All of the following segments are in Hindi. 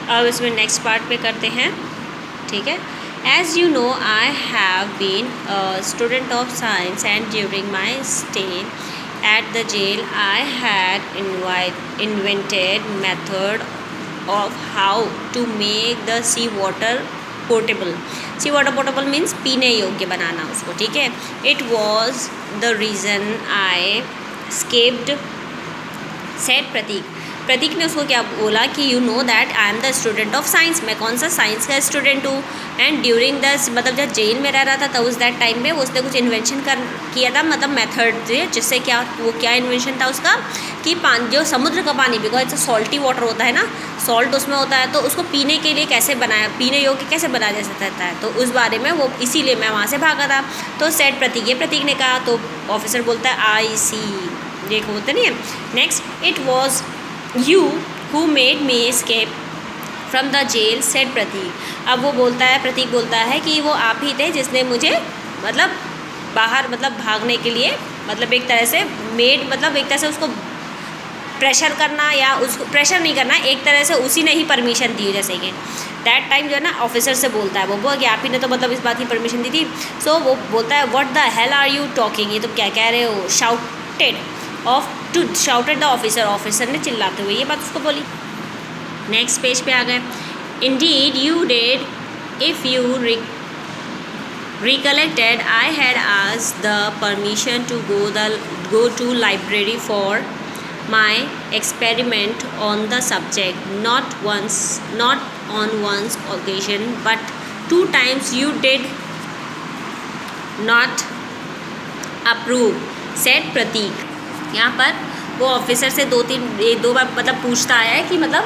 अब इसमें नेक्स्ट पार्ट पे करते हैं, ठीक है। As you know I have been a student of science and during my stay at the jail I had invented method of how to make the sea water potable. Sea water potable means पीने योग्य बनाना उसको, ठीक है। It was the reason I escaped, said प्रतीक। प्रतीक ने उसको क्या बोला कि you know that I am the student of science, मैं कौन सा साइंस का स्टूडेंट हूँ। एंड ड्यूरिंग द मतलब जब जेल में रह रहा था तो उस दैट टाइम में उसने कुछ इन्वेंशन किया था, मतलब मेथड जिससे क्या वो क्या इन्वेंशन था उसका कि पानी जो समुद्र का पानी, बिकॉज सॉल्टी वाटर होता है ना, सॉल्ट उसमें होता है, तो उसको पीने के लिए कैसे बनाया, पीने योग्य कैसे बनाया जा सकता है, तो उस बारे में वो इसीलिए मैं वहाँ से भागा था। तो सेट प्रतीक, ये प्रतीक ने कहा, तो ऑफिसर बोलता है आई सी, ये बोलते नहीं है। Next, it was you who made me escape from the jail, said प्रतीक। अब वो बोलता है, प्रतीक बोलता है कि वो आप ही थे जिसने मुझे मतलब बाहर मतलब भागने के लिए, मतलब एक तरह से मेड, मतलब एक तरह से उसको प्रेशर करना या उसको प्रेशर नहीं करना, एक तरह से उसी ने ही परमिशन दी, जैसे कि दैट टाइम जो है ना ऑफिसर से बोलता है, वो बोला कि आप ही ने तो मतलब इस बात की परमिशन दी थी। सो वो बोलता है what the hell are you talking, ये तो क्या कह रहे हो, शाउटेड द ऑफिसर, ऑफिसर ने चिल्लाते हुए ये बात उसको बोली। नेक्स्ट पेज पे आ गए। Indeed you did if you recollected I had asked the permission to go to library for my experiment on the subject, not on one occasion but 2 times. You did not approve, said प्रतीक। यहाँ पर वो ऑफिसर से दो बार मतलब पूछता है कि मतलब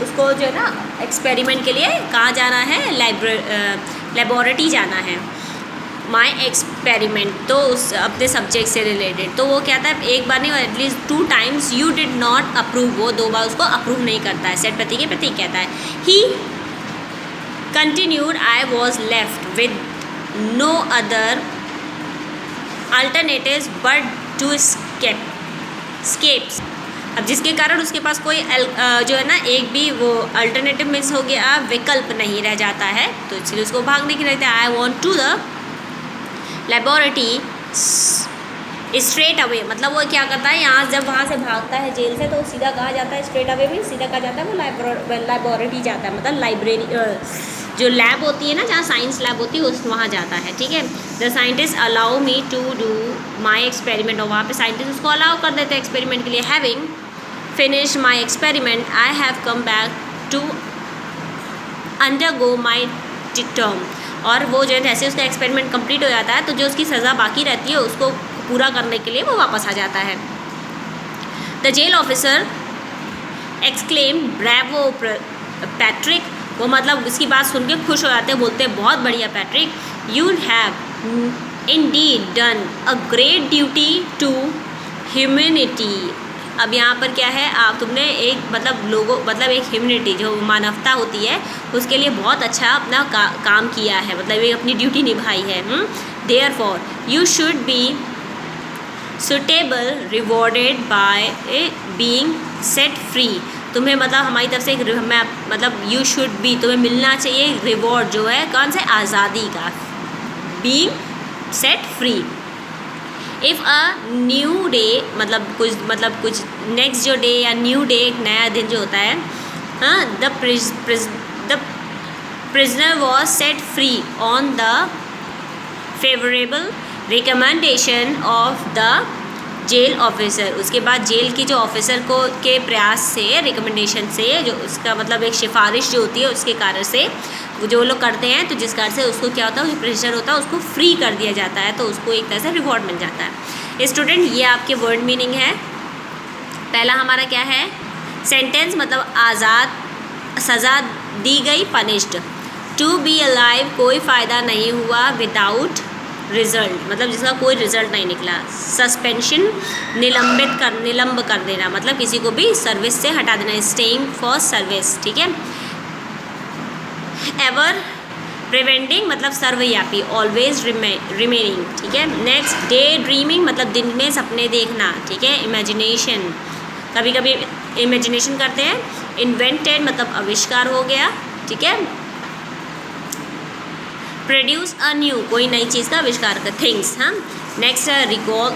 उसको जो है ना एक्सपेरिमेंट के लिए कहाँ जाना है, लेबोरेटरी जाना है। माई एक्सपेरिमेंट तो उस अपने सब्जेक्ट से रिलेटेड, तो वो कहता है एक बार नहीं, at least 2 times you did not approve, वो 2 बार उसको अप्रूव नहीं करता है। सेट प्रतीक, प्रतीक कहता है he continued I was left with no other alternatives but to escapes. अब जिसके कारण उसके पास कोई जो है ना एक भी वो अल्टरनेटिव मिस हो गया, विकल्प नहीं रह जाता है, तो इसलिए उसको भागने की रहते हैं। I went to the laboratory straight away, मतलब वो क्या करता है यहाँ जब वहाँ से भागता है जेल से तो सीधा कहाँ जाता है, स्ट्रेट अवे भी सीधा कहाँ जाता है, वो लेबोरेटरी जाता है, मतलब लाइब्रेरी जो लैब होती है ना, जहाँ साइंस लैब होती है उस वहाँ जाता है, ठीक है। The scientist allow me to do my experiment, और वहाँ पे साइंटिस्ट उसको अलाउ कर देते हैं एक्सपेरिमेंट के लिए। Having finish my experiment I have come back to undergo my term, और वो जो है जैसे उसका एक्सपेरिमेंट कंप्लीट हो जाता है तो जो उसकी सज़ा बाकी रहती है उसको पूरा करने के लिए वो वापस आ जाता है। The jail officer exclaim bravo Patrick, वो मतलब उसकी बात सुन के खुश हो जाते हैं, बोलते हैं बहुत बढ़िया Patrick, you have indeed done a great duty to humanity. अब यहाँ पर क्या है, आप तुमने एक मतलब लोगों मतलब एक ह्यूमैनिटी जो मानवता होती है उसके लिए बहुत अच्छा अपना काम किया है, मतलब एक अपनी ड्यूटी निभाई है। Therefore you should be suitable rewarded by being set free, तुम्हें मतलब हमारी तरफ से एक मतलब यू शुड बी, तुम्हें मिलना चाहिए रिवॉर्ड जो है कौन से, आज़ादी का, being set free. If a new day मतलब कुछ नेक्स्ट जो डे या न्यू डे एक नया दिन जो होता है, हाँ, the prisoner was set free on the favourable recommendation of the jail officer. उसके बाद जेल की जो ऑफिसर को के प्रयास से, रिकमेंडेशन से, जो उसका मतलब एक सिफारिश जो होती है उसके कारण से जो लोग करते हैं, तो जिस कारण से उसको क्या होता है, जो प्रेशर होता है उसको फ्री कर दिया जाता है, तो उसको एक तरह से रिवॉर्ड मिल जाता है। स्टूडेंट, ये आपके वर्ड मीनिंग है। पहला हमारा क्या है, सेंटेंस मतलब आज़ाद, सज़ा दी गई, पनिश्ड। टू बी अलाइव, कोई फ़ायदा नहीं हुआ, विदाउट रिजल्ट मतलब जिसका कोई रिजल्ट नहीं निकला। सस्पेंशन, निलंब कर देना, मतलब किसी को भी सर्विस से हटा देना। स्टेइंग फॉर सर्विस, ठीक है। एवर प्रिवेंटिंग मतलब सर्वव्यापी, ऑलवेज रिमेनिंग, ठीक है। नेक्स्ट, डे ड्रीमिंग मतलब दिन में सपने देखना, ठीक है। इमेजिनेशन, कभी कभी इमेजिनेशन करते हैं। इन्वेंटेड मतलब आविष्कार हो गया, ठीक है। प्रोड्यूस अ न्यू कोई नई चीज़ का आविष्कार कर, थिंग्स। हाँ, नेक्स्ट रिकॉल,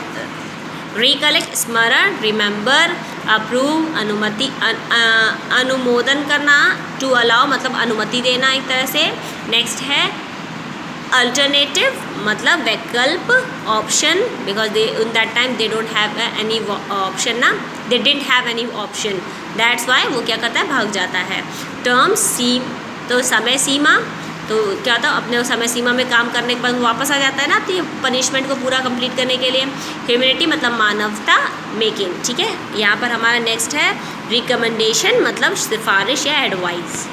रिकलेक्ट स्मरण, रिमेंबर, अप्रूव अनुमति, अनुमोदन करना, टू अलाउ मतलब अनुमति देना एक तरह से। नेक्स्ट है अल्टरनेटिव मतलब वैकल्प, option, because they in that time they don't have any option ना, they didn't have any option, that's why वो क्या करता है, भाग जाता है। टर्म सीम तो समय सीमा, तो क्या होता है अपने समय सीमा में काम करने के बाद वो वापस आ जाता है ना, तो ये पनिशमेंट को पूरा कंप्लीट करने के लिए। ह्यूमैनिटी मतलब मानवता मेकिंग, ठीक है। यहाँ पर हमारा नेक्स्ट है रिकमेंडेशन मतलब सिफारिश या एडवाइस।